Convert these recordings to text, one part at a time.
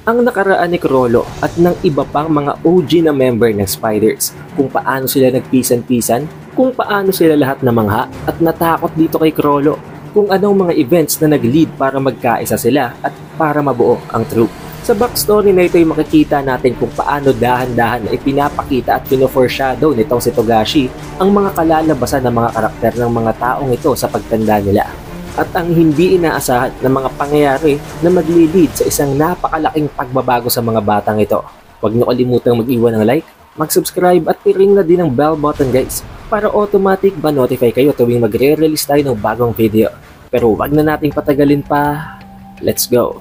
ang nakaraan ni Chrollo at ng iba pang mga OG na member ng Spiders, kung paano sila nagpisan-pisan, kung paano sila lahat namangha at natakot dito kay Chrollo, kung anong mga events na nag-lead para magkaisa sila at para mabuo ang troop. Sa backstory na ito ay makikita natin kung paano dahan-dahan na ipinapakita at pino-foreshadow nitong si Togashi ang mga kalalabasan ng mga karakter ng mga taong ito sa pagtanda nila. At ang hindi inaasahan na mga pangyayari na magli-lead sa isang napakalaking pagbabago sa mga batang ito. Huwag niyo kalimutang mag-iwan ng like, mag-subscribe at i-ring na din ang bell button guys para automatic ba-notify kayo tuwing magre-release tayo ng bagong video. Pero wag na nating patagalin pa, let's go!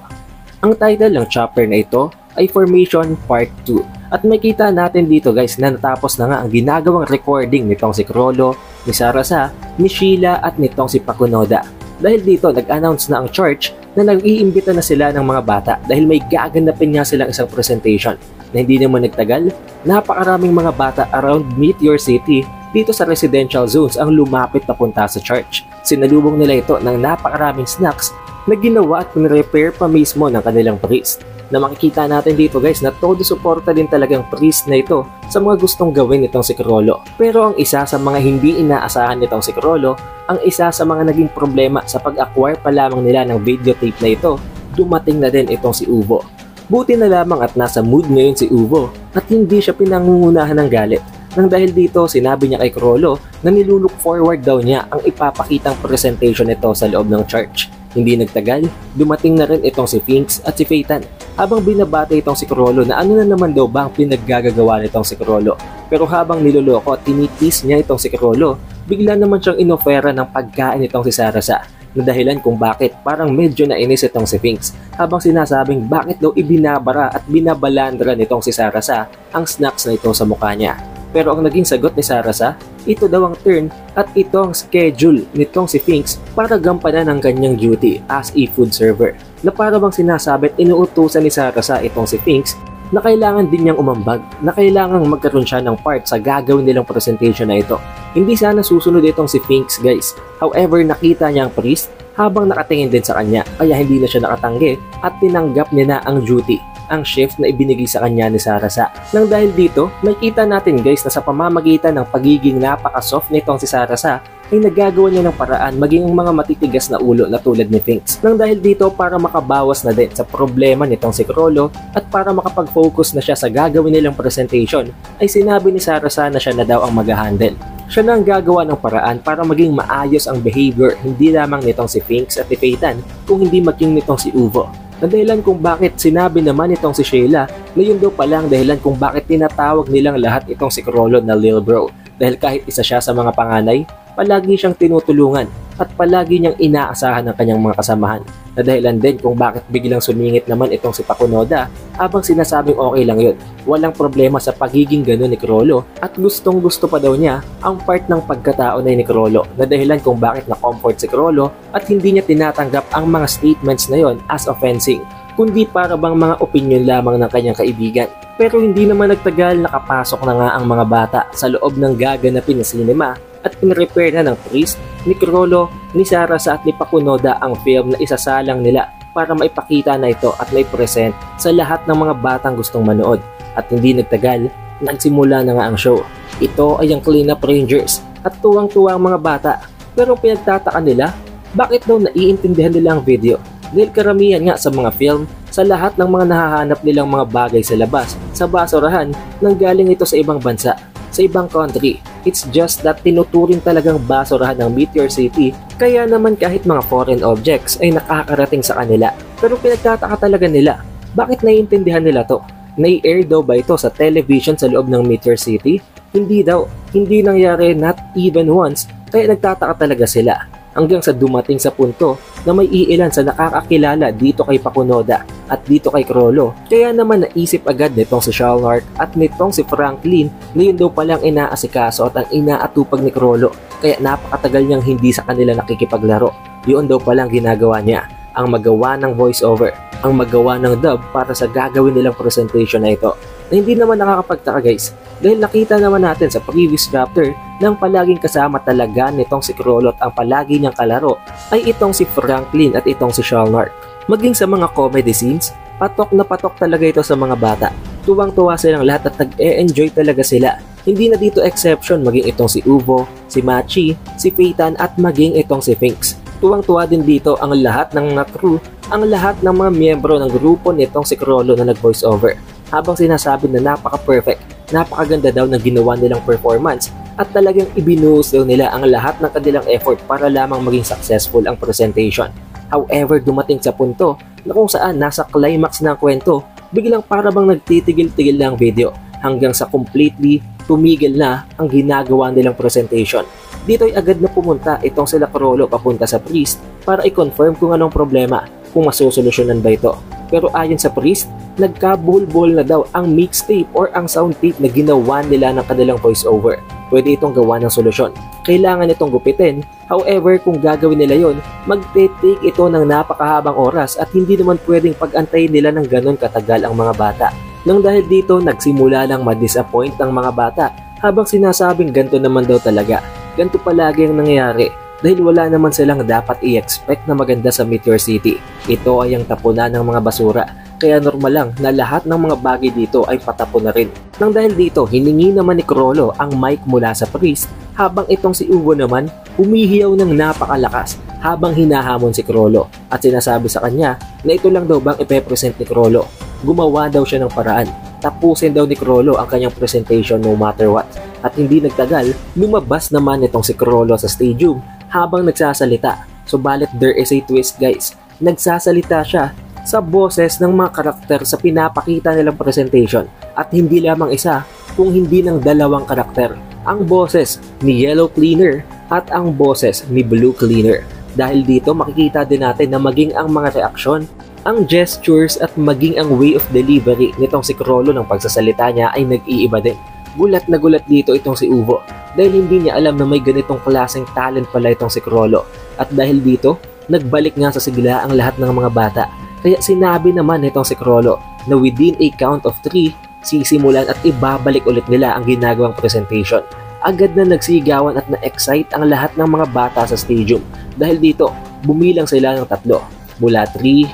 Ang title ng chapter na ito ay Formation Part 2 at makita natin dito guys na natapos na nga ang ginagawang recording nitong si Chrollo, ni Sarasa, ni Sheila at nitong si Pakunoda. Dahil dito nag-announce na ang church na nag-iimbita na sila ng mga bata dahil may gaganapin nga silang isang presentation na hindi naman nagtagal, napakaraming mga bata around Meteor City dito sa residential zones ang lumapit papunta sa church. Sinalubong nila ito ng napakaraming snacks na ginawa at pinrepair pa mismo ng kanilang priest. Na makikita natin dito guys na todo suporta din talagang priest na ito sa mga gustong gawin nitong si Chrollo. Pero ang isa sa mga hindi inaasahan nitong si Chrollo, ang isa sa mga naging problema sa pag-acquire pa lamang nila ng videotape na ito, dumating na din itong si Uvo. Buti na lamang at nasa mood ngayon si Uvo at hindi siya pinangungunahan ng galit. Nang dahil dito, sinabi niya kay Chrollo na nilulook forward daw niya ang ipapakitang presentation nito sa loob ng church. Hindi nagtagal, dumating na rin itong si Finks at si Phaeton habang binabati itong si Chrollo na ano na naman daw ba ang pinaggagawa nitong si Chrollo. Pero habang niloloko at tinitis niya itong si Chrollo, bigla naman siyang inofera ng pagkain itong si Sarasa na dahilan kung bakit parang medyo nainis itong si Finks habang sinasabing bakit daw ibinabara at binabalandra nitong si Sarasa ang snacks na ito sa mukha niya. Pero ang naging sagot ni Sarasa, ito daw ang turn at ito ang schedule nitong si Finks para gampanan ang kanyang duty as a food server. Na para bang sinasabit inuutusan ni Sarasa itong si Finks na kailangan din niyang umambag, na kailangan magkaroon siya ng part sa gagawin nilang presentation na ito. Hindi sana susunod itong si Finks guys. However, nakita niya ang priest habang nakatingin din sa kanya kaya hindi na siya nakatanggi at tinanggap niya na ang duty, ang shift na ibinigay sa kanya ni Sarasa. Nang dahil dito, makita natin guys na sa pamamagitan ng pagiging napaka-soft nitong si Sarasa ay nagagawa niya ng paraan maging ang mga matitigas na ulo na tulad ni Finks. Nang dahil dito para makabawas na din sa problema nitong si Chrollo at para makapag-focus na siya sa gagawin nilang presentation ay sinabi ni Sarasa na siya na daw ang mag-handle. Siya na ang gagawa ng paraan para maging maayos ang behavior hindi lamang nitong si Finks at ni Phaeton kung hindi maging nitong si Uvo. Ang dahilan kung bakit sinabi naman itong si Sheila na yun daw palang dahilan kung bakit tinatawag nilang lahat itong si Chrollo na Lil Bro. Dahil kahit isa siya sa mga panganay, palagi siyang tinutulungan at palagi niyang inaasahan ng kanyang mga kasamahan. Na dahilan din kung bakit biglang sumingit naman itong si Pakunoda habang sinasabing okay lang yun. Walang problema sa pagiging gano'n ni Chrollo at gustong gusto pa daw niya ang part ng pagkatao na ni Chrollo na dahilan kung bakit na-comfort si Chrollo at hindi niya tinatanggap ang mga statements na yon as offensing, kundi para bang mga opinion lamang ng kanyang kaibigan. Pero hindi naman nagtagal, nakapasok na nga ang mga bata sa loob ng gaganapin na cinema at pinrepair na ng priest, ni Chrollo, ni Sarasa at ni Pakunoda ang film na isasalang nila para maipakita na ito at maipresent sa lahat ng mga batang gustong manood. At hindi nagtagal, nagsimula na nga ang show. Ito ay ang Cleanup Rangers at tuwang-tuwa ang mga bata. Pero pinagtataka nila, bakit daw naiintindihan nila ang video? Dahil karamihan nga sa mga film, sa lahat ng mga nahahanap nilang mga bagay sa labas, sa basurahan, nanggaling ito sa ibang bansa, sa ibang country. It's just that tinuturing talagang basurahan ng Meteor City, kaya naman kahit mga foreign objects ay nakakarating sa kanila. Pero pinagtataka talaga nila, bakit naiintindihan nila to? Nai-air daw ba ito sa television sa loob ng Meteor City? Hindi daw, hindi nangyari not even once, kaya nagtataka talaga sila. Hanggang sa dumating sa punto na may iilan sa nakakakilala dito kay Pakunoda at dito kay Chrollo. Kaya naman naisip agad nitong si Shalnark at nitong si Franklin na yun daw palang inaasikaso at ang inaatupag ni Chrollo. Kaya napakatagal niyang hindi sa kanila nakikipaglaro. Yun daw palang ginagawa niya, ang magawa ng voiceover, ang magawa ng dub para sa gagawin nilang presentation na ito. Na hindi naman nakakapagtaka guys, dahil nakita naman natin sa previous chapter nang palaging kasama talaga nitong si Chrollo at ang palagi niyang kalaro ay itong si Franklin at itong si Shalnark. Maging sa mga comedy scenes, Patok na patok talaga ito sa mga bata. Tuwang-tuwa silang lahat at nag-e-enjoy talaga sila. Hindi na dito exception maging itong si Uvo, si Machi, si Phaeton at maging itong si Finks. Tuwang-tuwa din dito ang lahat ng mga crew, ang lahat ng mga miyembro ng grupo nitong si Chrollo na nag-voice over. Habang sinasabi na napaka-perfect, napakaganda daw ng ginawa nilang performance at talagang ibinuhos daw nila ang lahat ng kanilang effort para lamang maging successful ang presentation. However, dumating sa punto na kung saan nasa climax ng kwento, biglang para bang nagtitigil-tigil na ang video hanggang sa completely tumigil na ang ginagawa nilang presentation. Dito ay agad na pumunta itong sila Chrollo papunta sa priest para i-confirm kung anong problema, kung masusolusyonan ba ito. Pero ayon sa priest, nagkabulbol na daw ang mixtape or ang sound tape na ginawa nila ng kanilang voiceover. Pwede itong gawa ng solusyon. Kailangan itong gupitin. However, kung gagawin nila yon, magte-take ito ng napakahabang oras at hindi naman pwedeng pag-antayin nila ng ganon katagal ang mga bata. Nang dahil dito, nagsimula lang ma-disappoint ang mga bata habang sinasabing ganito naman daw talaga. Ganito palagi ang nangyayari dahil wala naman silang dapat i-expect na maganda sa Meteor City. Ito ay ang tapunan ng mga basura. Kaya normal lang na lahat ng mga bagay dito ay patapon na rin. Nang dahil dito, hiningi naman ni Chrollo ang mic mula sa priest habang itong si Uvo naman humihiyaw ng napakalakas habang hinahamon si Chrollo at sinasabi sa kanya na ito lang daw bang ipepresent ni Chrollo. Gumawa daw siya ng paraan. Tapusin daw ni Chrollo ang kanyang presentation no matter what. At hindi nagtagal, lumabas naman itong si Chrollo sa stadium habang nagsasalita. Subalit there is a twist guys. Nagsasalita siya sa boses ng mga karakter sa pinapakita nilang presentation at hindi lamang isa kung hindi ng dalawang karakter, ang boses ni Yellow Cleaner at ang boses ni Blue Cleaner. Dahil dito makikita din natin na maging ang mga reaksyon, ang gestures at maging ang way of delivery nitong si Chrollo ng pagsasalita niya ay nag-iiba din. Gulat na gulat dito itong si Uvo dahil hindi niya alam na may ganitong klaseng talent pala itong si Chrollo at dahil dito nagbalik nga sa sigla ang lahat ng mga bata. Kaya sinabi naman nitong si Chrollo na within a count of 3, sisimulan at ibabalik ulit nila ang ginagawang presentation. Agad na nagsigawan at na-excite ang lahat ng mga bata sa stadium. Dahil dito, bumilang sila ng 3. Mula 3,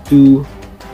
2,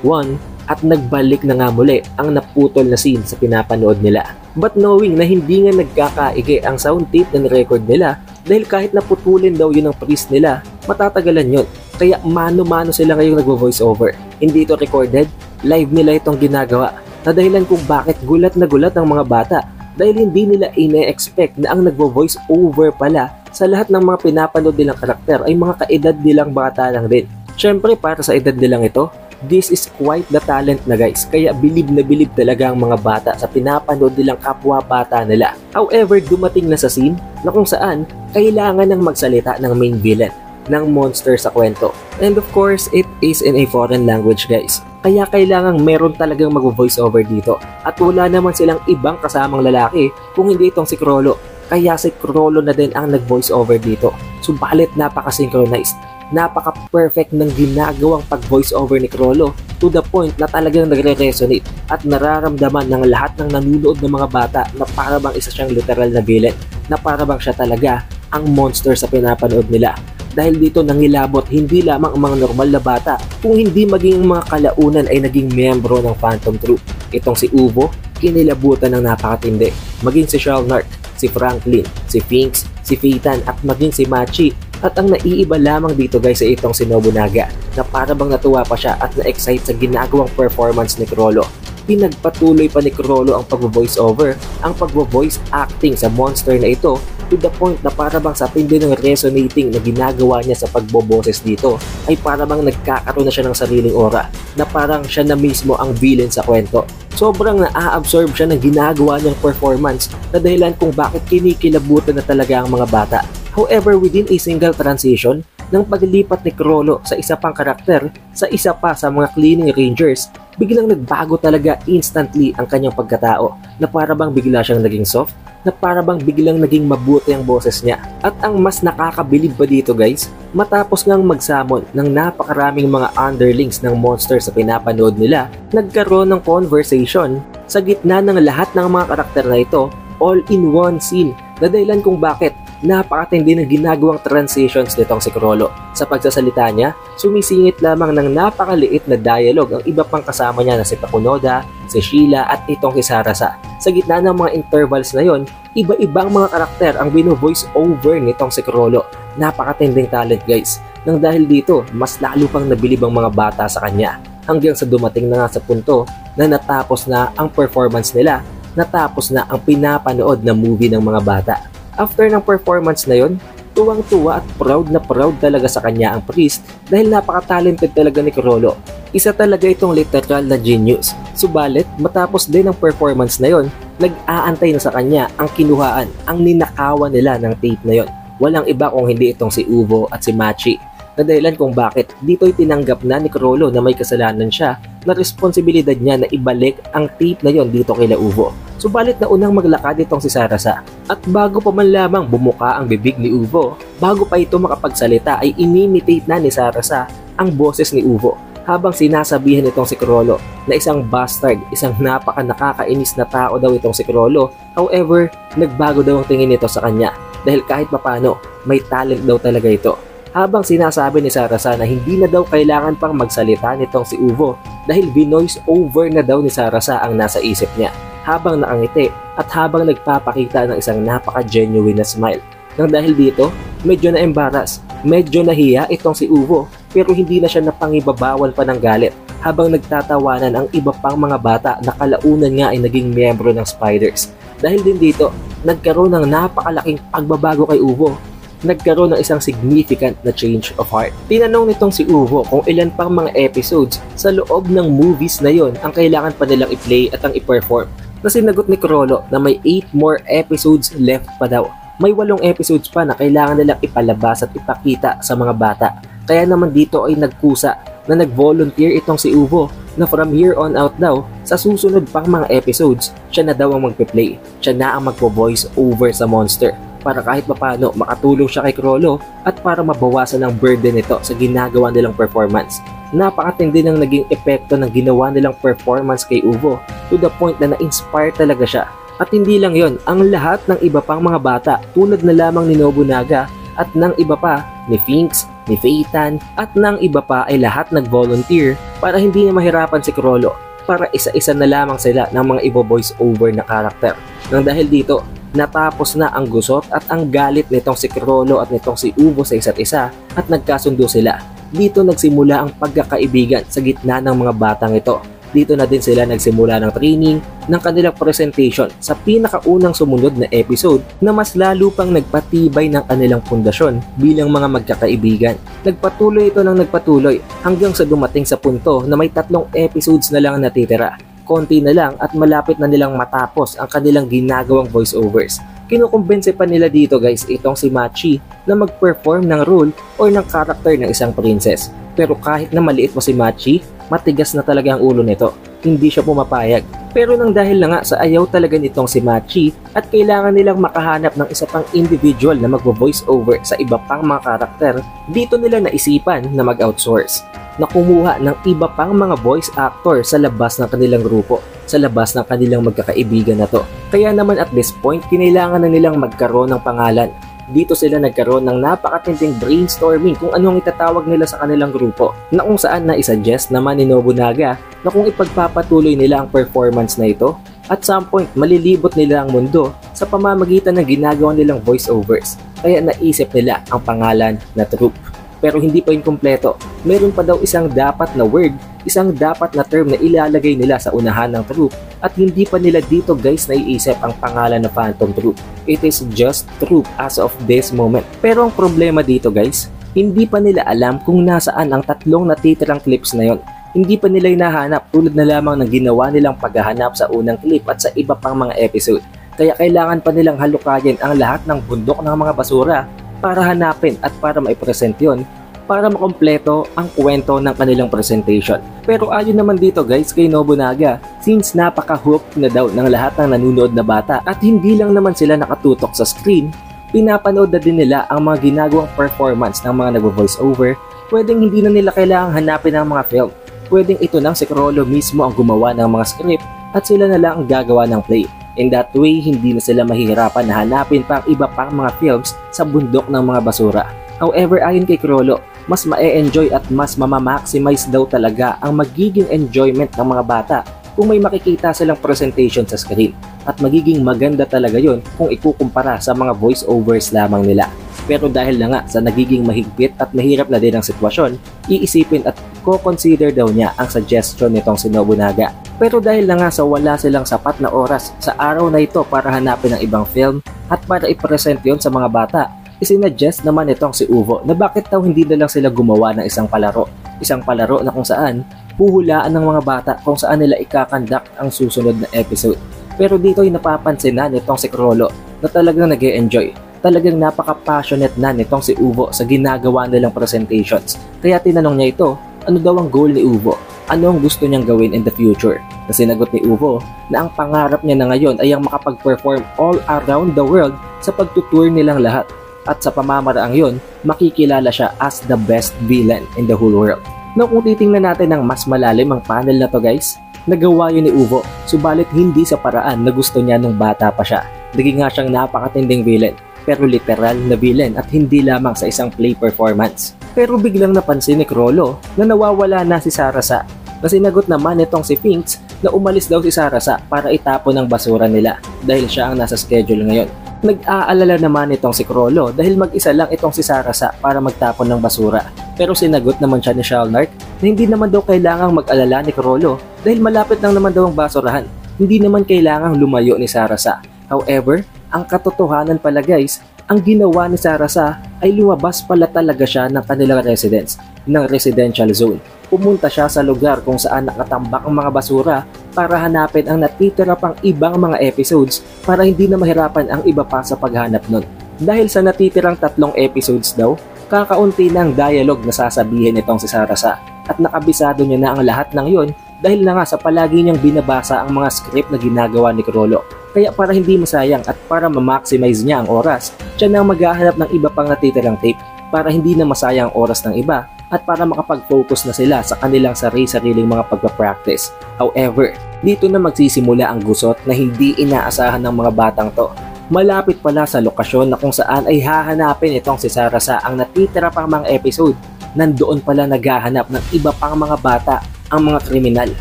1 at nagbalik na nga muli ang naputol na scene sa pinapanood nila. But knowing na hindi nga nagkakaigi ang sound tape na record nila dahil kahit naputulin daw yun ang priest nila, matatagalan yun. Kaya mano-mano sila ngayong nagvo-voice over. Hindi ito recorded, live nila itong ginagawa. Na dahilan kung bakit gulat na gulat ang mga bata dahil hindi nila ine-expect na ang nagvo-voice over pala sa lahat ng mga pinapanood nilang karakter ay mga kaedad nilang bata lang din. Syempre para sa edad nilang ito, this is quite the talent na guys. Kaya bilib na bilib talaga ang mga bata sa pinapanood nilang kapwa bata nila. However, dumating na sa scene na kung saan kailangan ng magsalita ng main villain ng monster sa kwento. And of course, it is in a foreign language guys. Kaya kailangang meron talagang mag-voice over dito. At wala naman silang ibang kasamang lalaki kung hindi itong si Chrollo. Kaya si Chrollo na din ang nag-voice over dito. Subalit napaka-synchronized. Napaka-perfect ng ginagawang pag-voice over ni Chrollo to the point na talagang nagre-resonate at nararamdaman ng lahat ng nanunood ng mga bata na para bang isa siyang literal na villain. Na para bang siya talaga ang monster sa pinapanood nila. Dahil dito nangilabot hindi lamang ang mga normal na bata kung hindi maging mga kalaunan ay naging miyembro ng Phantom Troop. Itong si Uvo, kinilabutan ng napakatindi. Maging si Shalnart, si Franklin, si Finks, si Phaeton at maging si Machi. At ang naiiba lamang dito guys ay itong si Nobunaga na para bang natuwa pa siya at na-excite sa ginagawang performance ni Chrollo. Pinagpatuloy pa ni Chrollo ang pag-voice over, ang pag-voice acting sa monster na ito to the point na para bang sa tindi ng resonating na ginagawa niya sa pagboboses dito ay para bang nagkakaroon na siya ng sariling aura na parang siya na mismo ang villain sa kwento. Sobrang na-absorb siya ng ginagawa niyang performance na dahilan kung bakit kinikilabutan na talaga ang mga bata. However, within a single transition ng paglipat ni Chrollo sa isa pang karakter sa isa pa sa mga cleaning rangers, biglang nagbago talaga instantly ang kanyang pagkatao na para bang bigla siyang naging soft, na para bang biglang naging mabuti ang boses niya. At ang mas nakakabilib pa dito guys, matapos ngang magsamon ng napakaraming mga underlings ng monster sa pinapanood nila, nagkaroon ng conversation sa gitna ng lahat ng mga karakter na ito all in one scene na dahilan kung bakit napakatindi ng ginagawang transitions nitong si Chrollo. Sa pagsasalita niya, sumisingit lamang ng napakaliit na dialogue ang iba pang kasama niya na si Pakunoda, si Sheila at itong si Sarasa. Sa gitna ng mga intervals na yon, iba-ibang mga karakter ang bino-voice over nitong si Chrollo. Napakatinding talent guys. Nang dahil dito, mas lalo pang nabilib ang mga bata sa kanya. Hanggang sa dumating na nga sa punto na natapos na ang performance nila, natapos na ang pinapanood na movie ng mga bata. After ng performance na yon, tuwang-tuwa at proud na proud talaga sa kanya ang priest dahil napaka-talented talaga ni Chrollo. Isa talaga itong literal na genius. Subalit, matapos din ang performance na yon, nag-aantay na sa kanya ang kinuhaan, ang ninakawan nila ng tape na yon. Walang iba kung hindi itong si Uvo at si Machi. Na dahilan kung bakit dito'y tinanggap na ni Chrollo na may kasalanan siya na responsibilidad niya na ibalik ang tape na yon dito kila Uvo. Subalit na unang maglakad itong si Sarasa at bago pa man lamang bumuka ang bibig ni Uvo, bago pa ito makapagsalita ay inimitate na ni Sarasa ang boses ni Uvo habang sinasabihan itong si Chrollo na isang bastard, isang napaka nakakainis na tao daw itong si Chrollo. However, nagbago daw ang tingin nito sa kanya dahil kahit papano may talent daw talaga ito. Habang sinasabi ni Sarasa na hindi na daw kailangan pang magsalita nitong si Uvo dahil binoise over na daw ni Sarasa ang nasa isip niya habang nakangiti at habang nagpapakita ng isang napaka-genuine na smile. Nang dahil dito, medyo na-embarrass, medyo nahiya itong si Uvo pero hindi na siya napangibabawal pa ng galit habang nagtatawanan ang iba pang mga bata na kalaunan nga ay naging miyembro ng Spiders. Dahil din dito, nagkaroon ng napakalaking pagbabago kay Uvo. Nagkaroon ng isang significant na change of heart. Tinanong nitong si Uvo kung ilan pang mga episodes sa loob ng movies na yon ang kailangan pa nilang i-play at ang i-perform. Na sinagot ni Chrollo na may 8 more episodes left pa daw. May 8 episodes pa na kailangan nilang ipalabas at ipakita sa mga bata. Kaya naman dito ay nagkusa na nag-volunteer itong si Uvo na from here on out daw, sa susunod pang mga episodes, siya na daw ang magpe-play. Siya na ang magpo-voice over sa monster para kahit papano makatulong siya kay Chrollo at para mabawasan ang burden nito sa ginagawa nilang performance. Napakatindi ng naging epekto ng ginawa nilang performance kay Uvo to the point na na-inspire talaga siya. At hindi lang yon, ang lahat ng iba pang mga bata tulad na lamang ni Nobunaga at ng iba pa, ni Finks, ni Phaeton at ng iba pa ay lahat nag-volunteer para hindi na mahirapan si Chrollo, para isa-isa na lamang sila ng mga ibo-voice over na karakter. Nang dahil dito, natapos na ang gusot at ang galit nitong si Chrollo at nitong si Uvo sa isa't isa at nagkasundo sila. Dito nagsimula ang pagkakaibigan sa gitna ng mga batang ito. Dito na din sila nagsimula ng training ng kanilang presentation sa pinakaunang sumunod na episode na mas lalo pang nagpatibay ng kanilang pundasyon bilang mga magkakaibigan. Nagpatuloy ito ng nagpatuloy hanggang sa dumating sa punto na may 3 episodes na lang natitira. Konti na lang at malapit na nilang matapos ang kanilang ginagawang voiceovers. Kinukumbense pa nila dito guys itong si Machi na mag-perform ng role or ng character ng isang princess. Pero kahit na maliit mo si Machi, matigas na talaga ang ulo nito. Hindi siya pumapayag. Pero nang dahil na nga sa ayaw talaga nitong si Machi at kailangan nilang makahanap ng isa pang individual na mag-voice over sa iba pang mga karakter, dito nila naisipan na mag-outsource. Na kumuha ng iba pang mga voice actor sa labas ng kanilang grupo, sa labas ng kanilang magkakaibigan na to. Kaya naman at this point, kinailangan na nilang magkaroon ng pangalan. Dito sila nagkaroon ng napakatinding brainstorming kung anong itatawag nila sa kanilang grupo, na kung saan na isuggest naman ni Nobunaga na kung ipagpapatuloy nila ang performance na ito, at some point malilibot nila ang mundo sa pamamagitan ng ginagawa nilang voiceovers. Kaya naisip nila ang pangalan na Troupe. Pero hindi pa yun kumpleto. Meron pa daw isang dapat na word, isang dapat na term na ilalagay nila sa unahan ng Troupe at hindi pa nila dito guys naiisip ang pangalan na Phantom Troupe. It is just Troupe as of this moment. Pero ang problema dito guys, hindi pa nila alam kung nasaan ang 3 natitirang clips na yon. Hindi pa nila hinahanap tulad na lamang ng ginawa nilang paghahanap sa unang clip at sa iba pang mga episode. Kaya kailangan pa nilang halukayin ang lahat ng bundok ng mga basura para hanapin at para maipresent yon, para makompleto ang kwento ng kanilang presentation. Pero ayon naman dito guys kay Nobunaga, since napaka-hooked na daw ng lahat ng nanunood na bata at hindi lang naman sila nakatutok sa screen, pinapanood na din nila ang mga ginagawang performance ng mga nagvo-voice over. Pwedeng hindi na nila kailangang hanapin ang mga film. Pwedeng ito nang si Chrollo mismo ang gumawa ng mga script at sila na lang ang gagawa ng play. In that way, hindi na sila mahihirapan na hanapin pa ang iba pang mga films sa bundok ng mga basura. However, ayon kay Crollo, mas ma-enjoy at mas mamamaximize daw talaga ang magiging enjoyment ng mga bata kung may makikita silang presentation sa screen. At magiging maganda talaga yon kung ikukumpara sa mga voice-overs lamang nila. Pero dahil na nga sa nagiging mahigpit at mahirap na din ang sitwasyon, iisipin at co-consider daw niya ang suggestion nitong si Nobunaga. Pero dahil na nga sa wala silang sapat na oras sa araw na ito para hanapin ang ibang film at para i-present yon sa mga bata, isinuggest naman itong si Uvo na bakit daw hindi na lang sila gumawa ng isang palaro. Isang palaro na kung saan huhulaan ng mga bata kung saan nila ikakandak ang susunod na episode. Pero dito ay napapansin na nitong si Crollo na talagang nag-e-enjoy. Talagang napaka-passionate na nitong si Uvo sa ginagawa nilang presentations. Kaya tinanong niya ito, ano daw ang goal ni Uvo? Ano ang gusto niyang gawin in the future? Na sinagot ni Uvo na ang pangarap niya na ngayon ay ang makapag-perform all around the world sa pagtutour nilang lahat. At sa pamamaraang yon, makikilala siya as the best villain in the whole world. Now kung titingnan natin ng mas malalim ang panel na to guys, nagawa yun ni Uvo, subalit hindi sa paraan na gusto niya nung bata pa siya. Naging nga siyang napakatinding villain, pero literal na villain at hindi lamang sa isang play performance. Pero biglang napansin ni Crollo na nawawala na si Sarasa. Na sinagot naman itong si Pinks na umalis daw si Sarasa para itapon ang basura nila dahil siya ang nasa schedule ngayon. Nag-aalala naman itong si Crollo dahil mag-isa lang itong si Sarasa para magtapon ng basura. Pero sinagot naman siya ni Shalnark na hindi naman daw kailangang mag-alala ni Crollo dahil malapit lang naman daw ang basurahan. Hindi naman kailangang lumayo ni Sarasa. However, ang katotohanan pala guys, ang ginawa ni Sarasa ay lumabas pala talaga siya ng kanilang residence, ng residential zone. Pumunta siya sa lugar kung saan nakatambak ang mga basura para hanapin ang natitira pang ibang mga episodes para hindi na mahirapan ang iba pa sa paghanap nun. Dahil sa natitirang 3 episodes daw, kakaunti ng dialogue na sasabihin itong si Sarasa at nakabisado niya na ang lahat ng yon dahil na nga sa palagi niyang binabasa ang mga script na ginagawa ni Crollo. Kaya para hindi masayang at para ma-maximize niya ang oras, siya na maghahanap ng iba pang natitirang tape para hindi na masayang ang oras ng iba at para makapag-focus na sila sa kanilang sarili-sariling mga pagpa-practice. However, dito na magsisimula ang gusot na hindi inaasahan ng mga batang to. Malapit pala sa lokasyon na kung saan ay hahanapin itong si Sarasa ang natitira pang mga episode. Nandoon pala naghahanap ng iba pang mga bata, ang mga kriminal,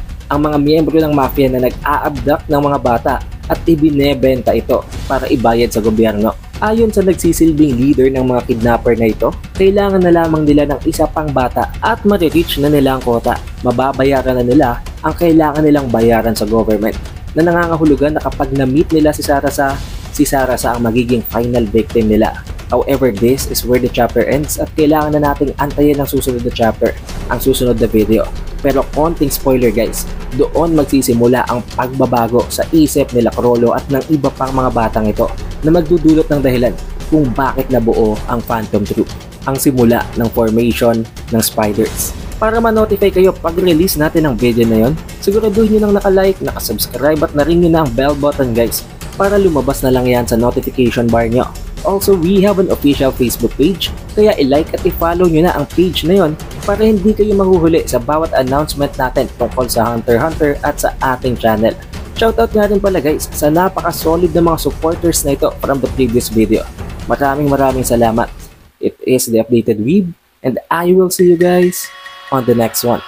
ang mga miyembro ng mafia na nag-a-abduct ng mga bata at ibinebenta ito para ibayad sa gobyerno. Ayon sa nagsisilbing leader ng mga kidnapper na ito, kailangan na lamang nila ng isa pang bata at ma-reach na nila ang kota. Mababayaran na nila ang kailangan nilang bayaran sa government na nangangahulugan na kapag na-meet nila si Sarasa ang magiging final victim nila. However, this is where the chapter ends at kailangan na nating antayin ang susunod na chapter, ang susunod na video. Pero konting spoiler guys, doon magsisimula ang pagbabago sa isip nila Crollo at ng iba pang mga batang ito na magdudulot ng dahilan kung bakit nabuo ang Phantom Troop, ang simula ng formation ng Spiders. Para ma-notify kayo pag release natin ang video na yon, siguraduhin nyo nang nakalike, nakasubscribe at na-ring nyo na ang bell button guys para lumabas na lang yan sa notification bar nyo. Also, we have an official Facebook page, kaya i-like at i-follow nyo na ang page na yon para hindi kayo mahuhuli sa bawat announcement natin tungkol sa Hunter x Hunter at sa ating channel. Shoutout nga rin pala guys sa napaka-solid na mga supporters na ito from the previous video. Maraming salamat. It is The Updated Weeb and I will see you guys on the next one.